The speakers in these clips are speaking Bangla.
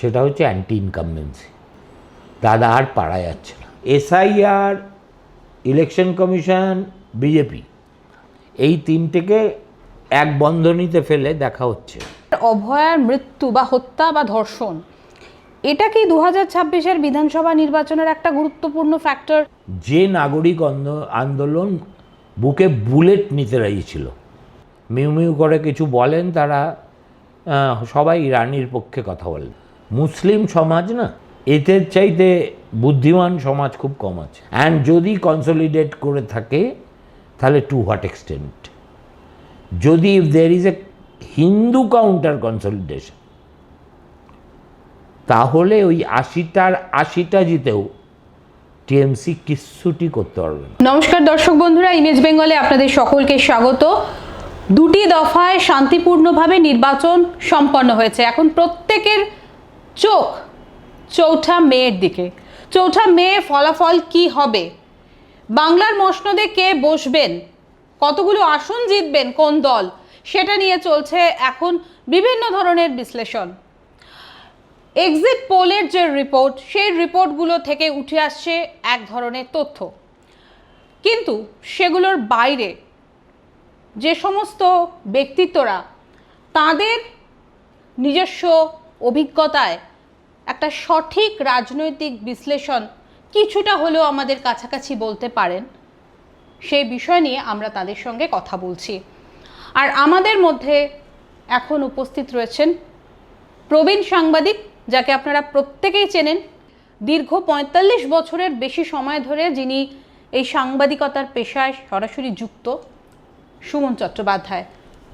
সেটা হচ্ছে অ্যান্টি ইনকামবেন্সি। দাদা আর পারা যাচ্ছে না। এসআইআর, ইলেকশন কমিশন, বিজেপি, এই তিনটেকে এক বন্ধনীতে ফেলে দেখা হচ্ছে। অভয়ার মৃত্যু বা হত্যা বা ধর্ষণ, এটা কি 2026-এর বিধানসভা নির্বাচনের একটা গুরুত্বপূর্ণ ফ্যাক্টর? যে নাগরিক আন্দোলন বুকে বুলেট নিতে রাজি ছিল, মিউ মিউ করে কিছু বলেন তারা, সবাই রানীর পক্ষে কথা বলেন। মুসলিম সমাজ না, এদের চাইতে বুদ্ধিমান সমাজ খুব কম আছে। অ্যান্ড যদি কনসলিডেট করে থাকে তাহলে টু হোয়াট এক্সটেন্ট? যদি if there is a Hindu counter consolidation, তাহলে ওই 80টার 80টা জিতেও টিএমসি কিচ্ছুটি করতে পারবে না। নমস্কার দর্শক বন্ধুরা, ইমেজ বেঙ্গলে আপনাদের সকলকে স্বাগত। দুটি দফায় শান্তিপূর্ণভাবে নির্বাচন সম্পন্ন হয়েছে। এখন প্রত্যেকের চোখ 4 মের দিকে। 4 মে ফলাফল কি হবে, বাংলার মসনদে কে বসবেন, কতগুলো আসন জিতবেন কোন দল, সেটা নিয়ে চলছে এখন বিভিন্ন ধরনের বিশ্লেষণ। এক্সিট পোলের যে রিপোর্ট, সেই রিপোর্টগুলো থেকে উঠে আসছে এক ধরনের তথ্য, কিন্তু সেগুলোর বাইরে যে সমস্ত ব্যক্তিত্বরা তাদের নিজস্ব অভিজ্ঞতায় একটা সঠিক রাজনৈতিক বিশ্লেষণ কিছুটা হলেও আমাদের কাছাকাছি বলতে পারেন, সেই বিষয় নিয়ে আমরা তাদের সঙ্গে কথা বলছি। আর আমাদের মধ্যে এখন উপস্থিত রয়েছেন প্রবীণ সাংবাদিক, যাকে আপনারা প্রত্যেকেই চেনেন। দীর্ঘ 45 বছরের বেশি সময় ধরে যিনি এই সাংবাদিকতার পেশায় সরাসরি যুক্ত, সুমন চট্টোপাধ্যায়।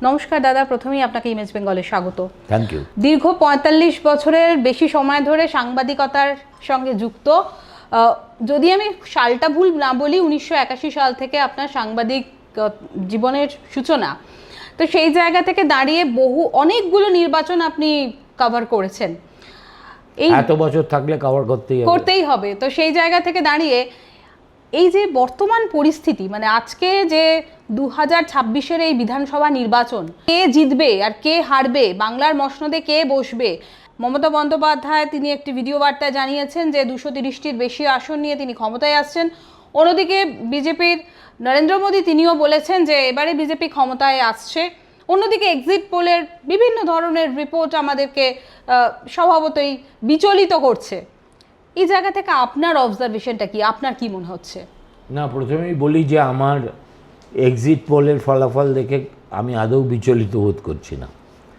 নমস্কার দাদা, প্রথমেই আপনাকে ইমেজ বেঙ্গলে স্বাগত। Thank you. দীর্ঘ 45 বছরের বেশি সময় ধরে সাংবাদিকতার সঙ্গে যুক্ত। যদি আমি সালটা ভুল না বলি, 1981 সাল থেকে আপনার সাংবাদিক জীবনের সূচনা। তো সেই জায়গা থেকে দাঁড়িয়ে অনেকগুলো নির্বাচন আপনি কভার করেছেন। এই এত বছর থাকলে কভার করতেই হবে। তো সেই জায়গা থেকে দাঁড়িয়ে এই যে বর্তমান পরিস্থিতি, মানে আজকে যে 2026-এর এই বিধানসভা নির্বাচন, কে জিতবে আর কে হারবে, বাংলার মসনদে কে বসবে। মমতা বন্দ্যোপাধ্যায় তিনি একটি ভিডিও বার্তায় জানিয়েছেন যে 230টির বেশি আসন নিয়ে তিনি ক্ষমতায় আসছেন। অন্যদিকে বিজেপির নরেন্দ্র মোদী তিনিও বলেছেন যে এবারে বিজেপি ক্ষমতায় আসছে। অন্যদিকে এক্সিট পোলের বিভিন্ন ধরনের রিপোর্ট আমাদেরকে স্বভাবতই বিচলিত করছে। এই জায়গা থেকে আপনার অবজারভেশনটা কি, আপনার কি মনে হচ্ছে? না, প্রথমেই বলি যে আমার এক্সিট পোলের ফলাফল দেখে আমি আদৌ বিচলিত বোধ করছি না।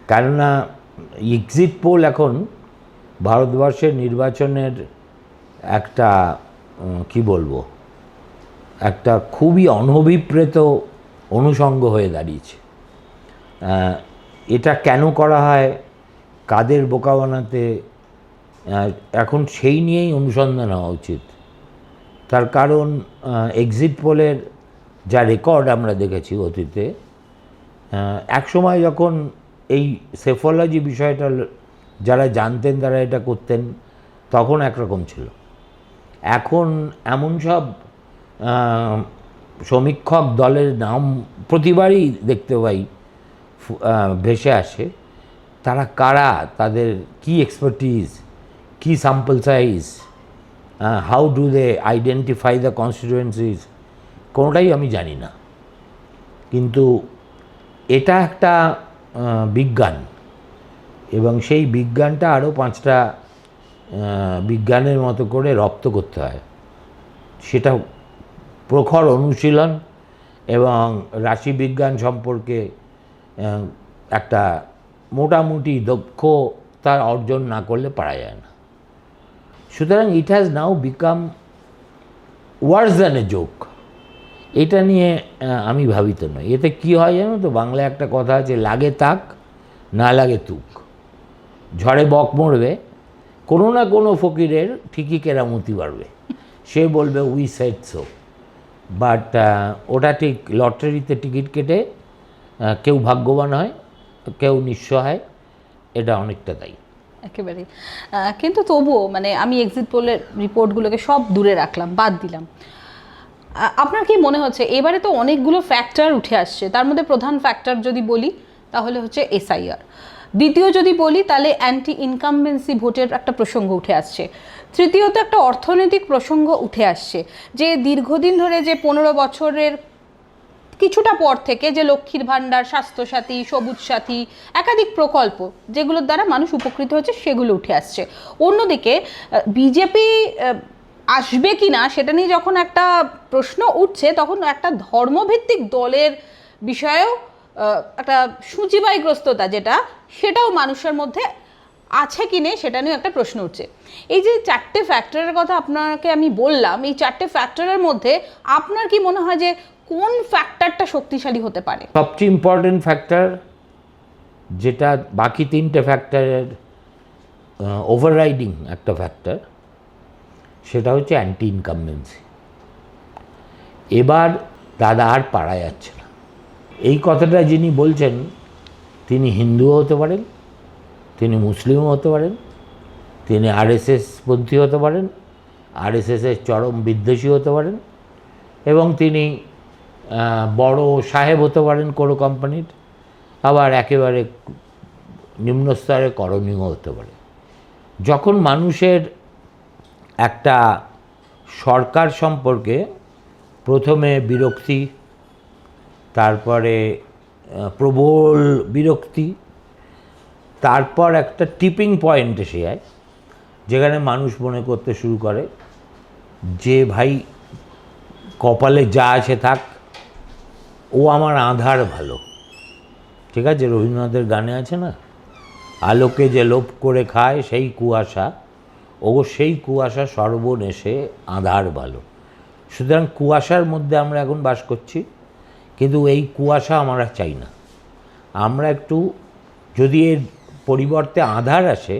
কেননা এক্সিট পোল এখন ভারতবর্ষের নির্বাচনের একটা কি বলবো, একটা খুবই অনভিপ্রেত অনুষঙ্গ হয়ে দাঁড়িয়েছে। এটা কেন করা হয়, কাদের বোকা বানাতে, এখন সেই নিয়েই অনুসন্ধান হওয়া উচিত। তার কারণ এক্সিট পোলের যা রেকর্ড আমরা দেখেছি অতীতে, একসময় যখন এই সেফোলজি বিষয়টা যারা জানতেন তারা এটা করতেন, তখন একরকম ছিল। এখন এমন সব সমীক্ষক দলের নাম প্রতিবারই দেখতে পাই ভেসে আসে। তারা কারা, তাদের কি এক্সপার্টিজ, কি sample size, how do they identify the constituencies, কোনোটাই আমি জানি না। কিন্তু এটা একটা বিজ্ঞান, এবং সেই বিজ্ঞানটা আরও 5টা বিজ্ঞানের মতো করে রপ্ত করতে হয়। সেটা প্রখর অনুশীলন এবং রাশিবিজ্ঞান সম্পর্কে একটা মোটামুটি দক্ষতা অর্জন না করলে পারা যায় না। সুতরাং it has now become Wars than a joke. এটা নিয়ে আমি ভাবিত নয়। এতে কি হয় জানো তো, বাংলায় একটা কথা আছে, লাগে তাক না লাগে তুক। ঝড়ে বক মরবে, কোনো না কোনো ফকিরের ঠিকই কেরামতি বাড়বে, সে বলবে উই সেড সো। বাট ওটা ঠিক লটারিতে টিকিট কেটে কেউ ভাগ্যবান হয়, কেউ নিঃস্ব হয়, এটা অনেকটা তাই। একেবারেই। কিন্তু তবুও মানে আমি এক্সিট পোলের রিপোর্টগুলোকে সব দূরে রাখলাম, বাদ দিলাম। আপনার কি মনে হচ্ছে, এবারে তো অনেকগুলো ফ্যাক্টর উঠে আসছে, তার মধ্যে প্রধান ফ্যাক্টর যদি বলি তাহলে হচ্ছে এসআইআর। দ্বিতীয় যদি বলি তাহলে অ্যান্টি ইনকামবেন্সি ভোটের একটা প্রসঙ্গ উঠে আসছে। তৃতীয়ত একটা অর্থনৈতিক প্রসঙ্গ উঠে আসছে, যে দীর্ঘদিন ধরে যে 15 বছরের কিছুটা পর থেকে যে লক্ষ্মীর ভাণ্ডার, স্বাস্থ্যসাথী, সবুজ সাথী, একাধিক প্রকল্প যেগুলোর দ্বারা মানুষ উপকৃত হচ্ছে সেগুলো উঠে আসছে। অন্যদিকে বিজেপি আসবে কি না সেটা নিয়ে যখন একটা প্রশ্ন উঠছে, তখন একটা ধর্মভিত্তিক দলের বিষয়েও একটা সূচিবায়গ্রস্ততা সেটাও মানুষের মধ্যে আছে কি নেই সেটা নিয়ে একটা প্রশ্ন উঠছে। এই যে 4টে ফ্যাক্টরের কথা আপনাকে আমি বললাম, এই 4টে ফ্যাক্টরের মধ্যে আপনার কি মনে হয় যে কোন ফ্যাক্টরটা শক্তিশালী হতে পারে? সবচেয়ে ইম্পর্টেন্ট ফ্যাক্টর, যেটা বাকি 3টে ফ্যাক্টরের ওভাররাইডিং একটা ফ্যাক্টর, সেটা হচ্ছে অ্যান্টি ইনকামবেন্সি। এবার দাদা আর পারা যাচ্ছে না। এই কথাটা যিনি বলছেন তিনি হিন্দুও হতে পারেন, তিনি মুসলিমও হতে পারেন, তিনি আরএসএস পন্থী হতে পারেন, আরএসএসের চরম বিদ্বেষী হতে পারেন, এবং তিনি বড় সাহেব হতে পারেন কোনো কোম্পানির, আবার একেবারে নিম্নস্তরে করণীয় হতে পারে। যখন মানুষের একটা সরকার সম্পর্কে প্রথমে বিরক্তি, তারপরে প্রবল বিরক্তি, তারপর একটা টিপিং পয়েন্ট এসে যায় যেখানে মানুষ মনে করতে শুরু করে যে ভাই কপালে যা আছে থাক, ও আমার আধার ভালো। ঠিক আছে, রবীন্দ্রনাথের গানে আছে না, আলোকে যে লোভ করে খায় সেই কুয়াশা, ও সেই কুয়াশা সর্বনেশে আধার ভালো। সুতরাং কুয়াশার মধ্যে আমরা এখন বাস করছি, কিন্তু এই কুয়াশা আমরা চাই না। আমরা একটু, যদি এর পরিবর্তে আধার আসে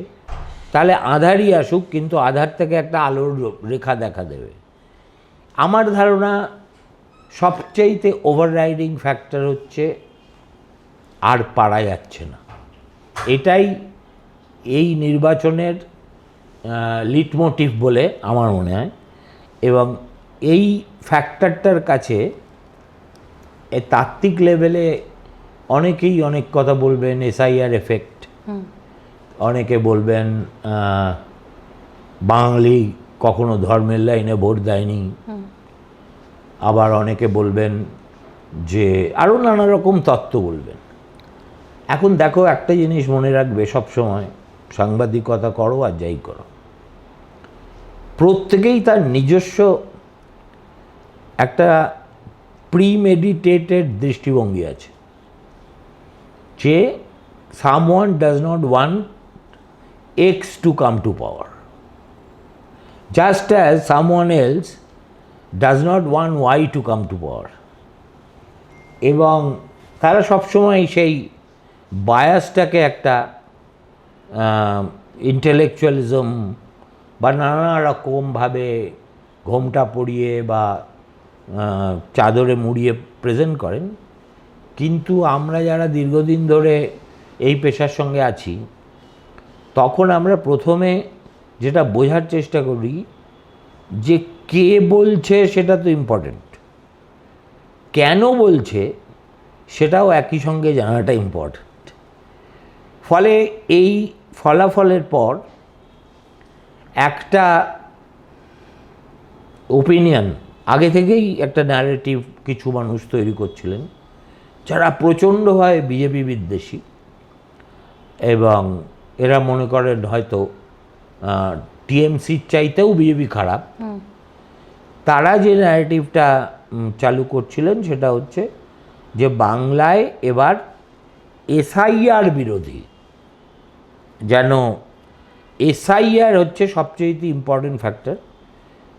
তাহলে আধারই আসুক, কিন্তু আধার থেকে একটা আলোর রেখা দেখা দেবে। আমার ধারণা সবচাইতে ওভাররাইডিং ফ্যাক্টর হচ্ছে আর পারা যাচ্ছে না। এটাই এই নির্বাচনের লিটমোটিভ বলে আমার মনে হয়, এবং এই ফ্যাক্টরটার কাছে তাত্ত্বিক লেভেলে অনেকেই অনেক কথা বলবেন। এসআইআর এফেক্ট, অনেকে বলবেন বাঙালি কখনো ধর্মের লাইনে ভোট দেয়নি, আবার অনেকে বলবেন যে আরও নানা রকম তত্ত্ব বলবেন। এখন দেখো, একটা জিনিস মনে রাখবে সবসময়, সাংবাদিকতা করো আর যাই করো, প্রত্যেকেই তার নিজস্ব একটা প্রিমেডিটেটেড দৃষ্টিভঙ্গি আছে, যে someone does not want X to come to power, just as someone else does not want Y to come to power. এবং তারা সবসময় সেই বায়াসটাকে একটা ইন্টেলেকচুয়ালিজম বা নানা রকমভাবে ঘোমটা পরিয়ে বা চাদরে মুড়িয়ে প্রেজেন্ট করেন। কিন্তু আমরা যারা দীর্ঘদিন ধরে এই পেশার সঙ্গে আছি, তখন আমরা প্রথমে যেটা বোঝার চেষ্টা করি যে কে বলছে সেটা তো ইম্পর্টেন্ট, কেন বলছে সেটাও একই সঙ্গে জানাটা ইম্পর্টেন্ট। ফলে এই ফলাফলের পর একটা ওপিনিয়ন, আগে থেকেই একটা ন্যারেটিভ কিছু মানুষ তৈরি করছিলেন যারা প্রচণ্ডভাবে বিজেপি বিদ্বেষী, এবং এরা মনে করেন হয়তো টিএমসির চাইতেও বিজেপি খারাপ। তারা যে ন্যারেটিভটা চালু করছিলেন সেটা হচ্ছে যে বাংলায় এবার এসআইআর বিরোধী, যেন এসআইআর হচ্ছে সবচেয়ে ইম্পর্টেন্ট ফ্যাক্টর,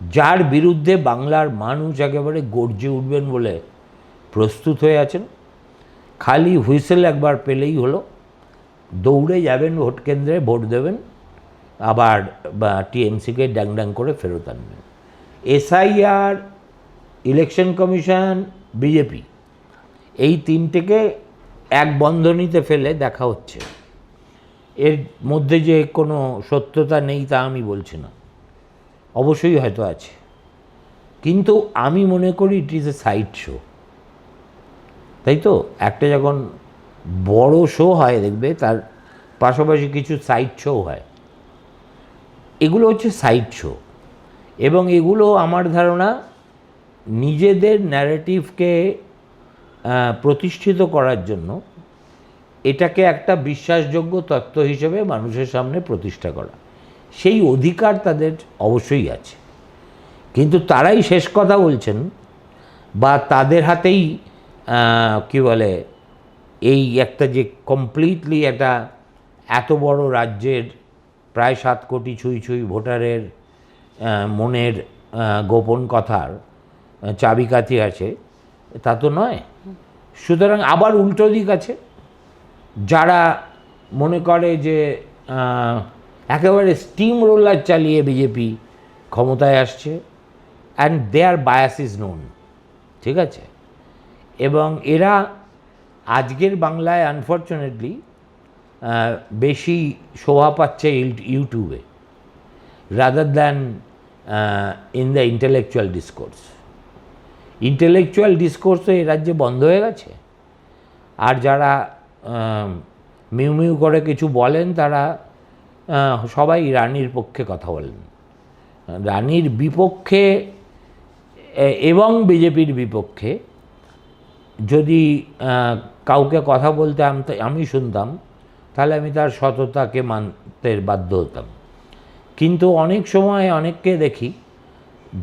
যার বিরুদ্ধে বাংলার মানুষ একেবারে গর্জে উঠবেন বলে প্রস্তুত হয়ে আছেন। খালি হুইসেল একবার পেলেই হলো, দৌড়ে যাবেন ভোট কেন্দ্রে, ভোট দেবেন, আবার টিএমসিকে ড্যাং ড্যাং করে ফেরত আনবেন। এসআইআর, ইলেকশন কমিশন, বিজেপি, এই তিনটেকে এক বন্ধনীতে ফেলে দেখা হচ্ছে। এর মধ্যে যে কোনো সত্যতা নেই তা আমি বলছি না, অবশ্যই হয়তো আছে, কিন্তু আমি মনে করি it is a side show. তাই তো, একটা যখন বড় শো হয় দেখবে তার পাশাপাশি কিছু সাইড শো হয়। এগুলো হচ্ছে সাইড শো, এবং এগুলো আমার ধারণা নিজেদের ন্যারেটিভকে প্রতিষ্ঠিত করার জন্য এটাকে একটা বিশ্বাসযোগ্য তত্ত্ব হিসেবে মানুষের সামনে প্রতিষ্ঠা করা, সেই অধিকার তাদের অবশ্যই আছে। কিন্তু তারাই শেষ কথা বলছেন, বা তাদের হাতেই কি বলে, এই একটা যে কমপ্লিটলি একটা এত বড় রাজ্যের প্রায় 7 কোটি ছুঁই ছুঁই ভোটারের মনের গোপন কথার চাবিকাঠি আছে, তা তো নয়। সুতরাং আবার উল্টো দিক আছে, যারা মনে করে যে একেবারে স্টিম রোলার চালিয়ে বিজেপি ক্ষমতায় আসছে, and their bias is known, ঠিক আছে। এবং এরা আজকের বাংলায় আনফর্চুনেটলি বেশি শোভা পাচ্ছে ইউটিউবে, rather than in the intellectual discourse. Intellectual discourse তো এই রাজ্যে বন্ধ হয়ে গেছে। আর যারা মিউ মিউ করে কিছু বলেন, তারা সবাই রানীর পক্ষে কথা বলেন। রানীর বিপক্ষে এবং বিজেপির বিপক্ষে যদি কাউকে কথা বলতে আমি শুনতাম, তাহলে আমি তার সততাকে মানতে বাধ্য হতাম। কিন্তু অনেক সময় অনেককে দেখি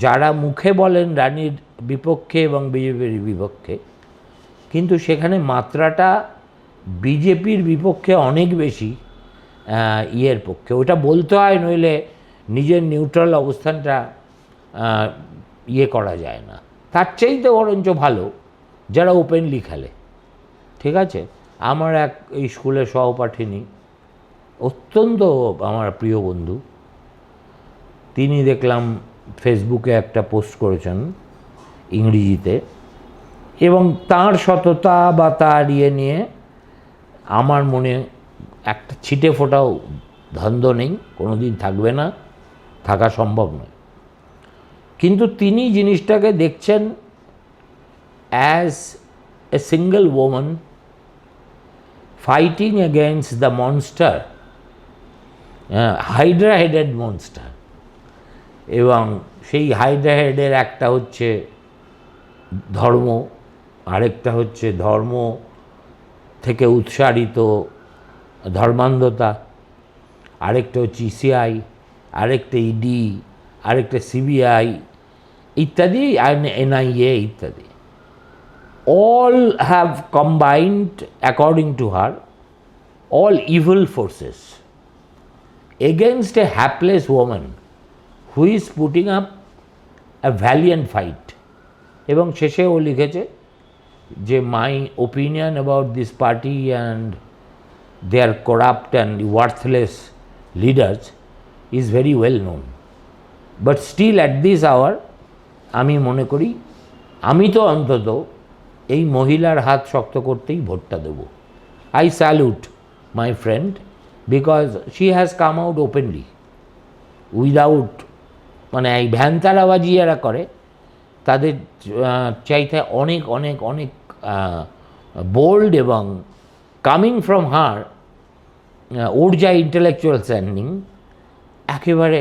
যারা মুখে বলেন রানীর বিপক্ষে এবং বিজেপির বিপক্ষে, কিন্তু সেখানে মাত্রাটা বিজেপির বিপক্ষে অনেক বেশি ইয়ের পক্ষে। ওটা বলতে হয়, নইলে নিজের নিউট্রাল অবস্থানটা ইয়ে করা যায় না। তার চাইতে বরঞ্চ ভালো যারা ওপেনলি খেলে, ঠিক আছে। আমার এক এই স্কুলের সহপাঠিনী, অত্যন্ত আমার প্রিয় বন্ধু, তিনি দেখলাম ফেসবুকে একটা পোস্ট করেছেন ইংরেজিতে, এবং তার সততা বা তার ইয়ে নিয়ে আমার মনে একটা ছিটে ফোটাও ধন্দ নেই, কোনো দিন থাকবে না, থাকা সম্ভব নয়। কিন্তু তিনি জিনিসটাকে দেখছেন as a single woman fighting against the monster, Hydra headed monster. এবং সেই হাইড্রা হেডের একটা হচ্ছে ধর্ম, আরেকটা হচ্ছে ধর্ম থেকে উৎসারিত ধর্মান্ধতা, আরেকটা হচ্ছে ইসিআই, আরেকটা ইডি, আরেকটা সিবিআই ইত্যাদি, এনআইএ ইত্যাদি। all have combined, according to her, all evil forces against a hapless woman who is putting up a valiant fight. এবং শেষে ও লিখেছে যে my opinion about this party and their corrupt and worthless leaders is very well known, but still at this hour আমি মনে করি, আমি তো অন্তত এই মহিলার হাত শক্ত করতেই ভোটটা দেব। I salute my friend, because she has come out openly without, মানে এই ভ্যানতারাবাজি যারা করে তাদের চাইতে অনেক অনেক অনেক বোল্ড, এবং কামিং ফ্রম হার ওর যা ইন্টেলেকচুয়াল স্ট্যান্ডিং, একেবারে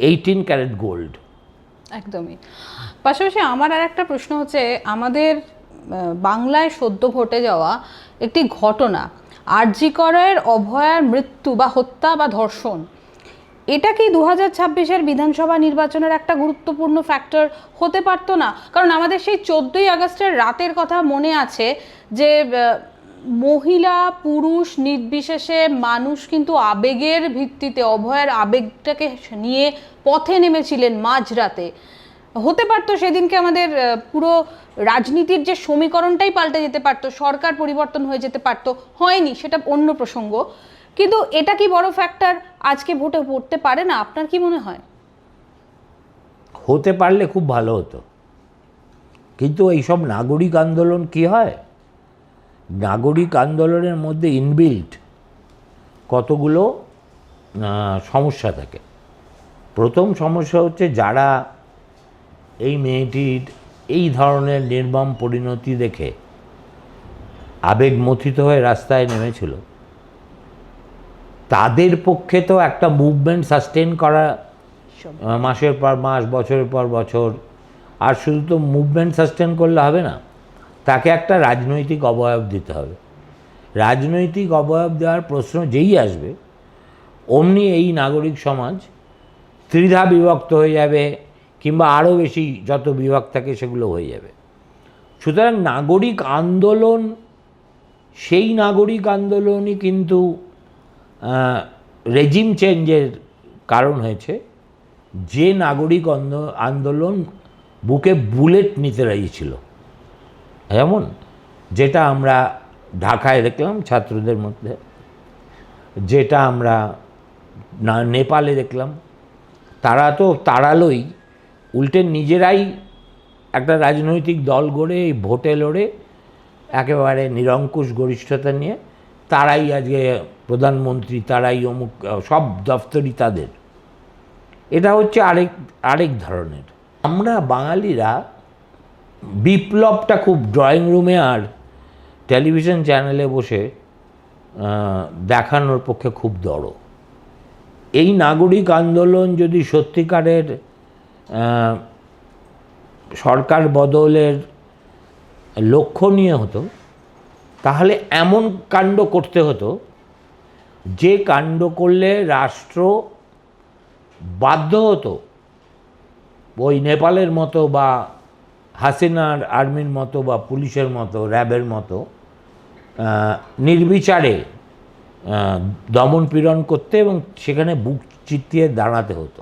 18 ক্যারেট গোল্ড। একদমই। পাশাপাশি আমার আর একটা প্রশ্ন হচ্ছে, আমাদের বাংলায় সদ্য ঘটে যাওয়া একটি ঘটনা, আরজি করের অভয়ার মৃত্যু বা হত্যা বা ধর্ষণ, এটা কি 2026-এর বিধানসভা নির্বাচনের একটা গুরুত্বপূর্ণ ফ্যাক্টর হতে পারতো না? কারণ আমাদের সেই 14ই আগস্টের রাতের কথা মনে আছে, যে মহিলা পুরুষ নির্বিশেষে মানুষ কিন্তু আবেগের ভিত্তিতে অভয়ার আবেগটাকে নিয়ে পথে নেমেছিলেন মাঝরাতে। হতে পারতো সেদিনকে আমাদের পুরো রাজনীতির যে সমীকরণটাই পাল্টে যেতে পারতো, সরকার পরিবর্তন হয়ে যেতে পারতো, হয়নি, সেটা অন্য প্রসঙ্গ। কিন্তু এটা কি বড় ফ্যাক্টর আজকে ভোটে পড়তে পারে না? আপনার কি মনে হয়? হতে পারলে খুব ভালো হতো, কিন্তু এইসব নাগরিক আন্দোলন কি হয়, নাগরিক আন্দোলনের মধ্যে ইনবিল্ট কতগুলো সমস্যা থাকে। প্রথম সমস্যা হচ্ছে, যারা এই মেয়েটির এই ধরনের নির্মম পরিণতি দেখে আবেগমথিত হয়ে রাস্তায় নেমেছিল, তাদের পক্ষে তো একটা মুভমেন্ট সাস্টেন করা মাসের পর মাস, বছরের পর বছর, আর শুধু তো মুভমেন্ট সাস্টেন করলে হবে না, তাকে একটা রাজনৈতিক অবয়ব দিতে হবে। রাজনৈতিক অবয়ব দেওয়ার প্রশ্ন যেই আসবে, অমনি এই নাগরিক সমাজ ত্রিধা বিভক্ত হয়ে যাবে, কিংবা আরও বেশি যত বিভাগ থাকে সেগুলো হয়ে যাবে। সুতরাং নাগরিক আন্দোলন, সেই নাগরিক আন্দোলনই কিন্তু রেজিম চেঞ্জের কারণ হয়েছে, যে নাগরিক আন্দোলন বুকে বুলেট নিতে রাজি ছিল। যেমন যেটা আমরা ঢাকায় দেখলাম ছাত্রদের মধ্যে, যেটা আমরা নেপালে দেখলাম, তারা তো তাড়ালোই, উল্টে নিজেরাই একটা রাজনৈতিক দল গড়ে ভোটে লড়ে একেবারে নিরঙ্কুশ গরিষ্ঠতা নিয়ে তারাই আজকে প্রধানমন্ত্রী, তারাই অমুক, সব দফতরই তাদের। এটা হচ্ছে আরেক ধরনের। আমরা বাঙালিরা বিপ্লবটা খুব ড্রয়িং রুমে আর টেলিভিশন চ্যানেলে বসে দেখানোর পক্ষে খুব দড়। এই নাগরিক আন্দোলন যদি সত্যিকারের সরকার বদলের লক্ষ্য নিয়ে হতো, তাহলে এমন কাণ্ড করতে হতো যে কাণ্ড করলে রাষ্ট্র বাধ্য হতো ওই নেপালের মতো, বা হাসিনার আর্মির মতো, বা পুলিশের মতো, র্যাবের মতো নির্বিচারে দমন পীড়ন করতে, এবং সেখানে বুক চিতিয়ে দাঁড়াতে হতো।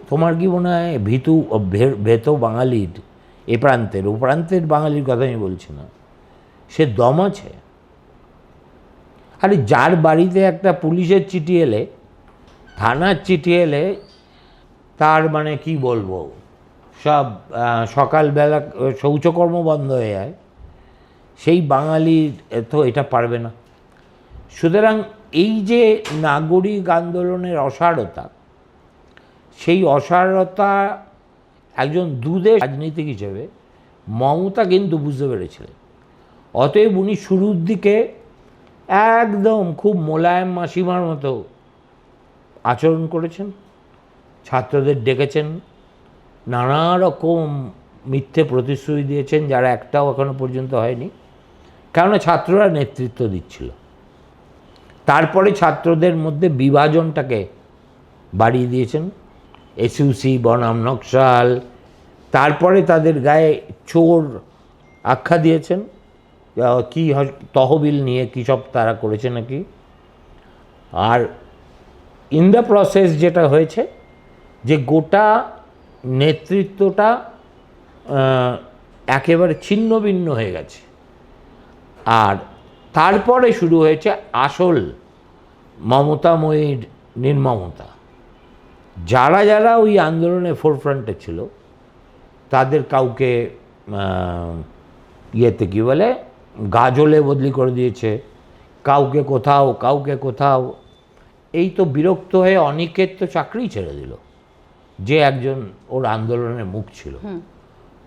তোমার কি মনে হয় ভেত বাঙালির, এ প্রান্তের ও প্রান্তের বাঙালির কথা আমি বলছি না, সে দম আছে? আরে যার বাড়িতে একটা পুলিশের চিঠি এলে, থানার চিঠি এলে, তার মানে কি বলবো, সব সকালবেলা শৌচকর্ম বন্ধ হয়ে যায়, সেই বাঙালির তো এটা পারবে না। সুতরাং এই যে নাগরিক আন্দোলনের অসারতা, সেই অসারতা একজন দুধের রাজনীতিক হিসেবে মমতা কিন্তু বুঝতে পেরেছিলেন। অতএব উনি শুরুর দিকে একদম খুব মোলায়েম মাসিমার মতো আচরণ করেছেন, ছাত্রদের ডেকেছেন, নানা রকম মিথ্যে প্রতিশ্রুতি দিয়েছেন, যারা একটাও এখনো পর্যন্ত হয়নি, কেননা ছাত্ররা নেতৃত্ব দিচ্ছিল। তারপরে ছাত্রদের মধ্যে বিভাজনটাকে বাড়িয়ে দিয়েছেন, এসইউসি বনাম নকশাল, তারপরে তাদের গায়ে চোর আখ্যা দিয়েছেন, কি তহবিল নিয়ে কী সব তারা করেছে নাকি। আর ইন দ্য প্রসেস যেটা হয়েছে, যে গোটা নেতৃত্বটা একেবারে ছিন্ন ভিন্ন হয়ে গেছে। আর তারপরে শুরু হয়েছে আসল মমতাময়ীর নির্মমতা। যারা যারা ওই আন্দোলনে ফোরফ্রন্টে ছিল, তাদের কাউকে ইয়েতে কী বলে, গাজলে বদলি করে দিয়েছে, কাউকে কোথাও, কাউকে কোথাও। এই তো বিরক্ত হয়ে অনেকের তো চাকরি ছেড়ে দিল, যে একজন ওর আন্দোলনের মুখ ছিল।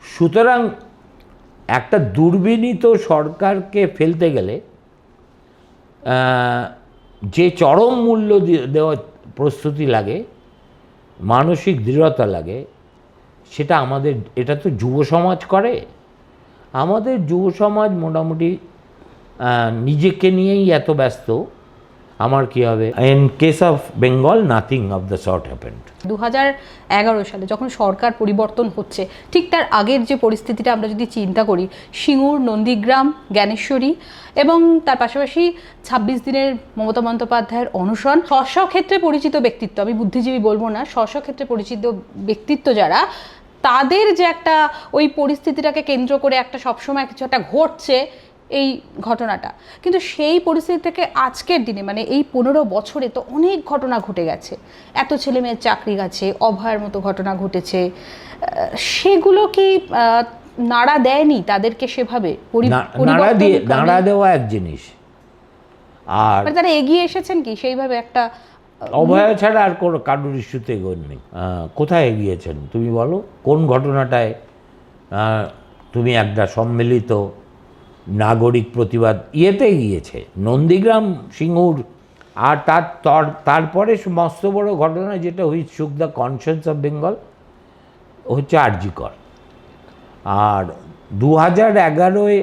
সুতরাং একটা দুর্বিনীত সরকারকে ফেলতে গেলে যে চরম মূল্য দেওয়ার প্রস্তুতি লাগে, মানসিক দৃঢ়তা লাগে, সেটা আমাদের, এটা তো যুব সমাজ করে। আমাদের যুব সমাজ মোটামুটি নিজেকে নিয়েই এত ব্যস্ত, আমার কি হবে। In case of Bengal nothing of the sort happened. 2011 সালে যখন সরকার পরিবর্তন হচ্ছে, ঠিক তার আগের যে পরিস্থিতিটা আমরা যদি চিন্তা করি, সিঙ্গুর, নন্দীগ্রাম, জ্ঞানেশ্বরী, এবং তার পাশাপাশি 26 দিনের মমতা বন্দ্যোপাধ্যায়ের অনশন, স্ব ক্ষেত্রে পরিচিত ব্যক্তিত্ব, আমি বুদ্ধিজীবী বলবো না, স্ব ক্ষেত্রে পরিচিত ব্যক্তিত্ব যারা, তাদের যে একটা ওই পরিস্থিতিটাকে কেন্দ্র করে একটা সবসময় কিছু একটা ঘটছে, এই ঘটনাটা কিন্তু সেই পরিস্থিতি থেকে আজকের দিনে, মানে এই 15 বছরে তো অনেক ঘটনা ঘটে গেছে। এত ছেলে মেয়ের চাকরি গেছে, অভয়ের মতো ঘটনা ঘটেছে, সেগুলো কি নাড়া দেয়নি তাদেরকে সেভাবে? নাড়া দেওয়া এক জিনিস, আর তারা এগিয়ে এসেছেন কি সেইভাবে? একটা অভয় ছাড়া আর কোনো কারোর ইস্যুতে এগোন নেই। কোথায় এগিয়েছেন তুমি বলো? কোন ঘটনাটায় তুমি একটা সম্মিলিত নাগরিক প্রতিবাদ ইয়েতে গিয়েছে, নন্দীগ্রাম, সিঙ্গুর। আর তারপরে মস্ত বড় ঘটনা যেটা হুইচ শুক দ্য কনসিয়েন্স অফ বেঙ্গল হচ্ছে আরজিকর। আর 2011-এ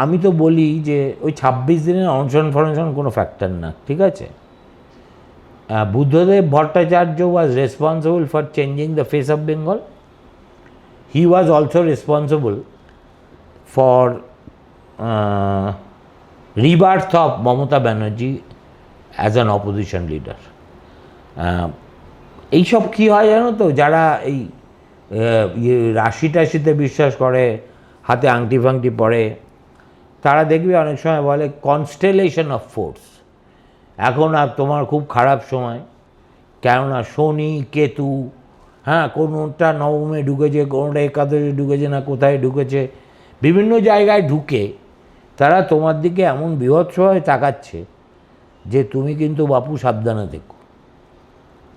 আমি তো বলি যে ওই 26 দিনের অনশন ফনশন কোনো ফ্যাক্টর না, ঠিক আছে। বুদ্ধদেব ভট্টাচার্য ওয়াজ responsible for changing the face of Bengal. He was also responsible for rebirth of Mamata Banerjee as an opposition leader. এইসব কী হয় জানো তো, যারা এই রাশি টাশিতে বিশ্বাস করে, হাতে আংটি ফাংটি পরে, তারা দেখবে অনেক সময় বলে কনস্টেলেশন অফ ফোর্স। এখন আর তোমার খুব খারাপ সময়, কেননা শনি কেতু, হ্যাঁ, কোনোটা নবমে ঢুকেছে, কোনোটা একাদশে ঢুকেছে, না কোথায় ঢুকেছে, বিভিন্ন জায়গায় ঢুকে তারা তোমার দিকে এমন বীভৎসভাবে তাকাচ্ছে যে তুমি কিন্তু বাপু সাবধানে দেখো,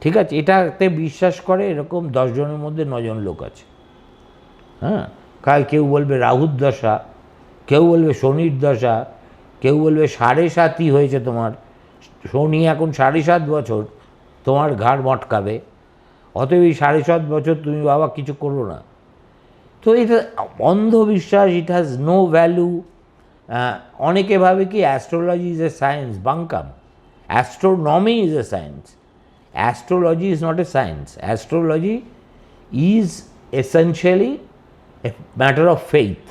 ঠিক আছে। এটাতে বিশ্বাস করে এরকম 10 জনের মধ্যে 9 জন লোক আছে। হ্যাঁ, কেউ বলবে রাহুর দশা, কেউ বলবে শনির দশা, কেউ বলবে 7.5 হয়েছে তোমার, শনি এখন 7.5 বছর তোমার ঘাড় মটকাবে, অতএব এই 7.5 বছর তুমি বাবা কিছু করো না। তো এটা অন্ধবিশ্বাস, ইট হ্যাজ নো ভ্যালু। অনেকে ভাবে কি astrology is a science, bunkum. Astronomy is a science, astrology is not a science. Astrology is essentially a matter of faith.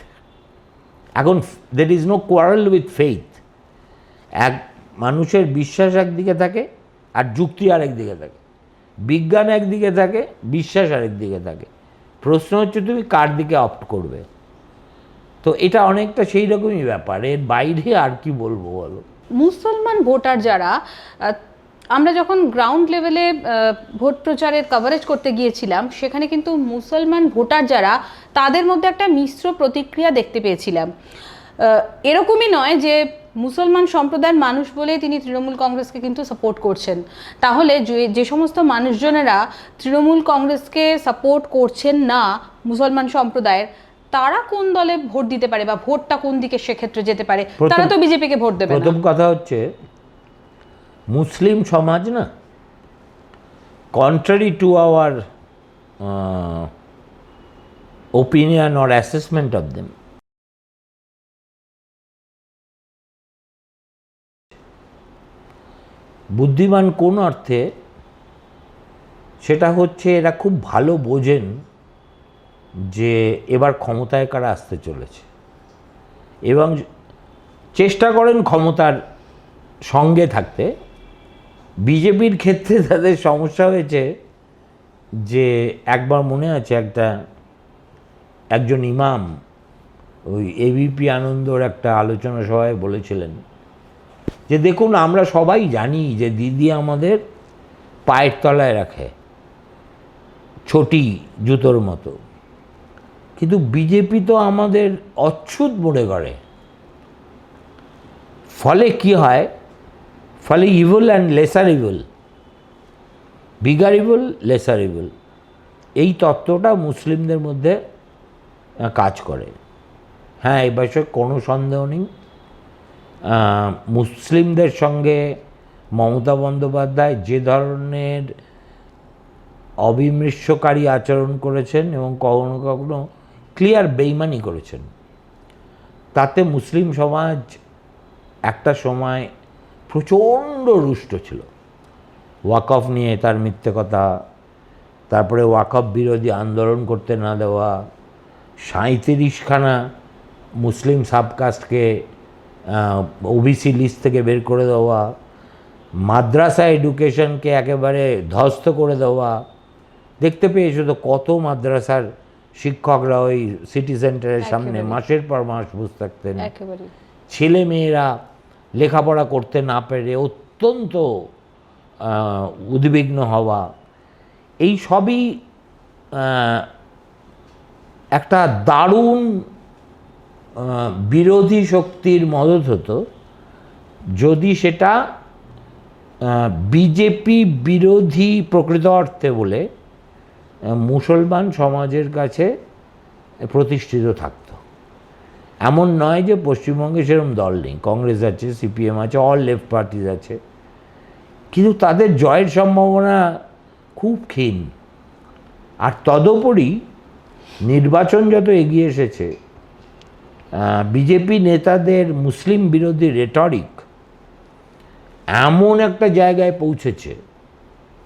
এখন there is no quarrel with faith. মানুষের বিশ্বাস একদিকে থাকে আর যুক্তি আরেক দিকে থাকে, বিজ্ঞান একদিকে থাকে, বিশ্বাস আরেক দিকে থাকে। প্রশ্ন হচ্ছে তুমি কার দিকে অপ্ট করবে। তো এটা অনেকটা সেই রকমই ব্যাপার, এর বাইরে আর কি বলবো বলো। মুসলমান ভোটার যারা, আমরা যখন গ্রাউন্ড লেভেলে ভোট প্রচারের কভারেজ করতে গিয়েছিলাম, সেখানে কিন্তু মুসলমান ভোটার যারা, তাদের মধ্যে একটা মিশ্র প্রতিক্রিয়া দেখতে পেয়েছিলাম। এরকমই নয় যে মুসলমান সম্প্রদায়ের মানুষ বলে তিনি তৃণমূল কংগ্রেসকে কিন্তু সাপোর্ট করছেন। তাহলে যে সমস্ত মানুষজনেরা তৃণমূল কংগ্রেসকে সাপোর্ট করছেন না মুসলমান সম্প্রদায়ের, তারা কোন দলে ভোট দিতে পারে বা ভোটটা কোন দিকে সেক্ষেত্রে যেতে পারে? তারা তো বিজেপিকে ভোট দেবে না। প্রথম কথা হচ্ছে মুসলিম সমাজ না, contrary to our opinion or assessment of them, বুদ্ধিমান কোন অর্থে, সেটা হচ্ছে এরা খুব ভালো বোঝেন যে এবার ক্ষমতায় কারা আসতে চলেছে, এবং চেষ্টা করেন ক্ষমতার সঙ্গে থাকতে। বিজেপির ক্ষেত্রে তাদের সমস্যা হয়েছে যে একবার মনে আছে একজন ইমাম ওই এবিপি আনন্দর একটা আলোচনা সভায় বলেছিলেন যে দেখুন, আমরা সবাই জানি যে দিদি আমাদের পায়ের তলায় রাখে ছোটি জুতোর মতো, কিন্তু বিজেপি তো আমাদের অচ্ছুত মনে করে। ফলে কি হয়, ফলে evil and lesser evil, bigger evil, lesser evil, এই তত্ত্বটা মুসলিমদের মধ্যে কাজ করে। হ্যাঁ, এই বিষয়ে কোনো সন্দেহ নেই। মুসলিমদের সঙ্গে মমতা বন্দ্যোপাধ্যায় যে ধরনের অবিমৃষ্যকারী আচরণ করেছেন এবং কখনো কখনো ক্লিয়ার বেইমানি করেছেন, তাতে মুসলিম সমাজ একটা সময় প্রচণ্ড রুষ্ট ছিল। ওয়াকফ নিয়ে তার মিথ্যে কথা, তারপরে ওয়াকফ বিরোধী আন্দোলন করতে না দেওয়া, 37খানা মুসলিম সাবকাস্টকে ওবিসি লিস্ট থেকে বের করে দেওয়া, মাদ্রাসা এডুকেশনকে একেবারে ধ্বস্ত করে দেওয়া। দেখতে পেয়েছো তো কত মাদ্রাসার শিক্ষকরা ওই সিটি সেন্টারের সামনে মাসের পর মাস বসে থাকতেন, ছেলে মেয়েরা লেখাপড়া করতে না পেরে অত্যন্ত উদ্বিগ্ন হওয়া। এই সবই একটা দারুণ বিরোধী শক্তির মদত হতো যদি সেটা বিজেপি বিরোধী প্রকৃত অর্থে বলে মুসলমান সমাজের কাছে প্রতিষ্ঠিত থাকত। এমন নয় যে পশ্চিমবঙ্গে সেরকম দল নেই, কংগ্রেস আছে, সিপিএম আছে, অল লেফট পার্টিজ আছে, কিন্তু তাদের জয়ের সম্ভাবনা খুব ক্ষীণ। আর তদুপরি নির্বাচন যত এগিয়ে এসেছে, বিজেপি নেতাদের মুসলিম বিরোধী রেটরিক এমন একটা জায়গায় পৌঁছেছে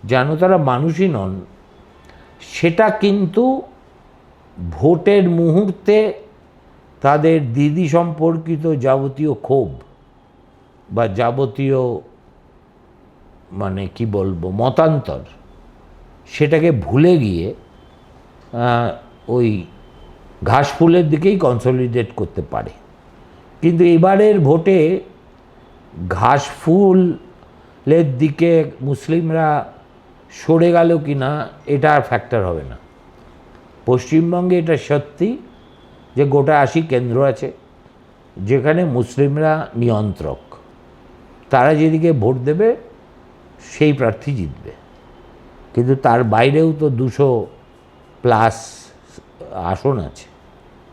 যেন তারা মানুষই নন। সেটা কিন্তু ভোটের মুহূর্তে তাদের দিদি সম্পর্কিত যাবতীয় ক্ষোভ বা যাবতীয় মানে কি বলবো মতান্তর, সেটাকে ভুলে গিয়ে ওই ঘাসফুলের দিকেই কনসলিডেট করতে পারে। কিন্তু এবারের ভোটে ঘাসফুলের দিকে মুসলিমরা সরে গেল কি না এটা আর ফ্যাক্টর হবে না। পশ্চিমবঙ্গে এটা সত্যি যে গোটা 80 কেন্দ্র আছে যেখানে মুসলিমরা নিয়ন্ত্রক, তারা যেদিকে ভোট দেবে সেই প্রার্থী জিতবে। কিন্তু তার বাইরেও তো 200+ আসন আছে,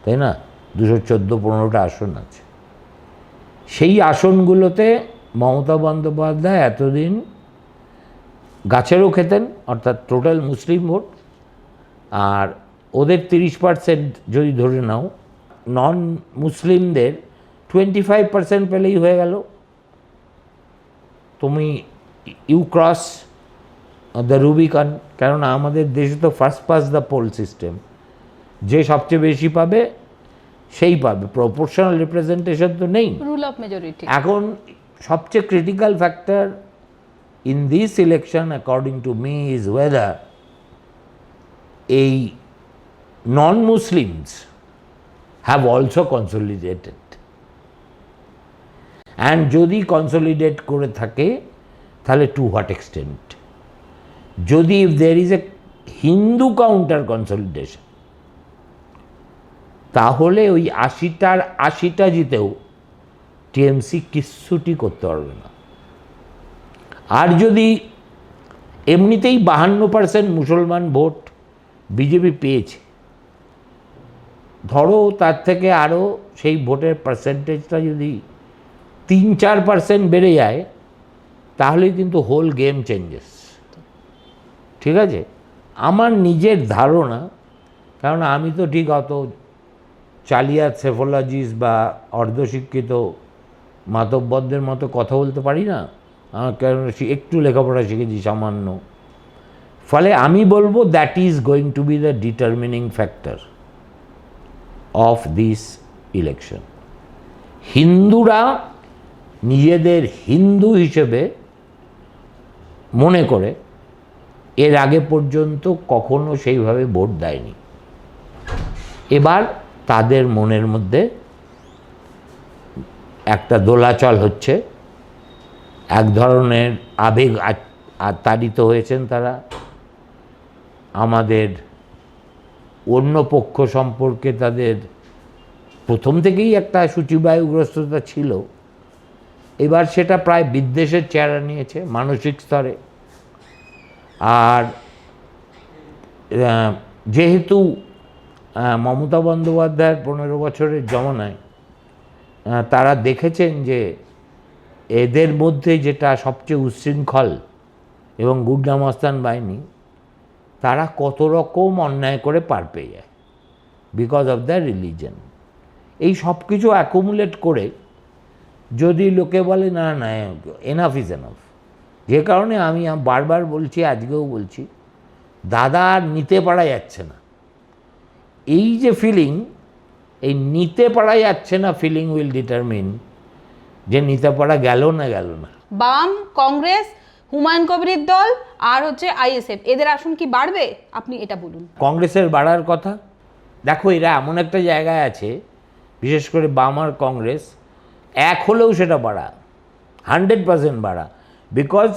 তাই না? 214-15টা আসন আছে। সেই আসনগুলোতে মমতা বন্দ্যোপাধ্যায় এতদিন গাছেরও খেতেন, অর্থাৎ টোটাল মুসলিম ভোট, আর ওদের 30% যদি ধরে নাও, নন মুসলিমদের 25% পেলেই হয়ে গেল। তুমি ইউ ক্রস দ্য রুবিকন। কেননা আমাদের দেশে তো first past the poll system, যে সবচেয়ে বেশি পাবে সেই পাবে, প্রপোর্শনাল রিপ্রেজেন্টেশন তো নেই। রুল অফ মেজরিটি এখন সবচেয়ে critical factor in this election according to me is whether এই non Muslims have also consolidated, and যদি কনসলিডেট করে থাকে তাহলে টু হোয়াট এক্সটেন্ট। যদি if there is a Hindu counter consolidation, তাহলে ওই 80টার 80টা জিতেও টিএমসি কিচ্ছুটি করতে পারবে না। আর যদি এমনিতেই 52% মুসলমান ভোট বিজেপি পেয়েছে, ধরো তার থেকে আরও সেই ভোটের পার্সেন্টেজটা যদি 3-4% বেড়ে যায়, তাহলেই কিন্তু হোল গেম চেঞ্জেস। ঠিক আছে, আমার নিজের ধারণা, কারণ আমি তো ঠিক অত চালিয়াত সেফোলজিস্ট বা অর্ধশিক্ষিত মাতব্বরদের মতো কথা বলতে পারি না, কারণ একটু লেখাপড়া শিখেছি সামান্য। ফলে আমি বলবো that is going to B the determining factor of this election. হিন্দুরা নিজেদের হিন্দু হিসেবে মনে করে এর আগে পর্যন্ত কখনো সেইভাবে ভোট দেয়নি। এবার তাদের মনের মধ্যে একটা দোলাচল হচ্ছে, এক ধরনের আবেগ তাড়িত হয়েছেন তারা। আমাদের অন্য পক্ষ সম্পর্কে তাদের প্রথম থেকেই একটা সূচিবায়ুগ্রস্ততা ছিল, এবার সেটা প্রায় বিদ্বেষের চেহারা নিয়েছে মানসিক স্তরে। আর যেহেতু মমতা বন্দ্যোপাধ্যায়ের 15 বছরের জমানায় তারা দেখেছেন যে এদের মধ্যে যেটা সবচেয়ে উচ্ছৃঙ্খল এবং গুন্ডামস্তান বাহিনী, তারা কত রকম অন্যায় করে পার পেয়ে যায় বিকজ অফ দ্য রিলিজন। এই সব কিছু অ্যাকুমুলেট করে যদি লোকে বলে না না এনাফ ইজ এনাফ, যে কারণে আমি বারবার বলছি, আজকেও বলছি, দাদা আর নিতে পারা যাচ্ছে না। এই যে ফিলিং, এই নিতে পারা যাচ্ছে না ফিলিং উইল ডিটারমিন যে নিতে পারা গেল না গেল না। বাম, কংগ্রেস, হুমায়ুন কবিরের দল আর হচ্ছে আইএসএফ, এদের আসন কি বাড়বে? আপনি এটা বলুন। কংগ্রেসের বাড়ার কথা, দেখো এরা এমন একটা জায়গায় আছে, বিশেষ করে বাম আর কংগ্রেস, এক হলেও সেটা বাড়া, 100% বাড়া, বিকজ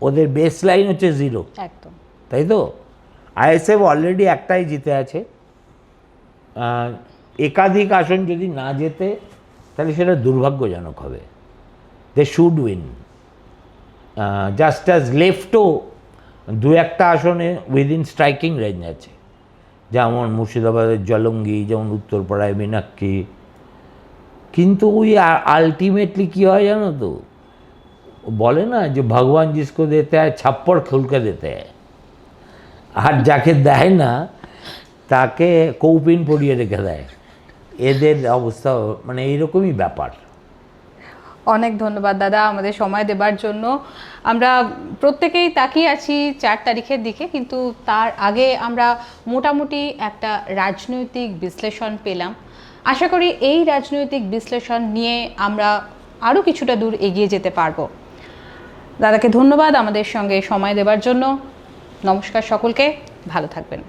ওদের বেস লাইন হচ্ছে 0। একদম তাই তো। আইএসএফ অলরেডি একটাই জিতে আছে, একাধিক আসন যদি না জেতে তাহলে সেটা দুর্ভাগ্যজনক হবে। They should win. Just as লেফটও 2-1টা আসনে উইদিন স্ট্রাইকিং রেঞ্জ আছে, যেমন মুর্শিদাবাদের জলঙ্গি, যেমন উত্তরপাড়ায় মীনাক্ষী, কিন্তু ওই আলটিমেটলি কী হয় জানো তো, বলে না যে ভগবান জিসকো দেতে হয় ছাপ্পড় খুলকে দেতে হয়, আর যাকে দেয় না তাকে কৌপিন পরিয়ে রেখে দেয়। এদের অবস্থা মানে এইরকমই ব্যাপার। অনেক ধন্যবাদ দাদা আমাদের সময় দেবার জন্য। আমরা প্রত্যেকেই তাকিয়ে আছি 4 তারিখের দিকে, কিন্তু তার আগে আমরা মোটামুটি একটা রাজনৈতিক বিশ্লেষণ পেলাম। আশা করি এই রাজনৈতিক বিশ্লেষণ নিয়ে আমরা আরও কিছুটা দূর এগিয়ে যেতে পারবো। দাদাকে ধন্যবাদ আমাদের সঙ্গে সময় দেবার জন্য। নমস্কার সকলকে, ভালো থাকবেন।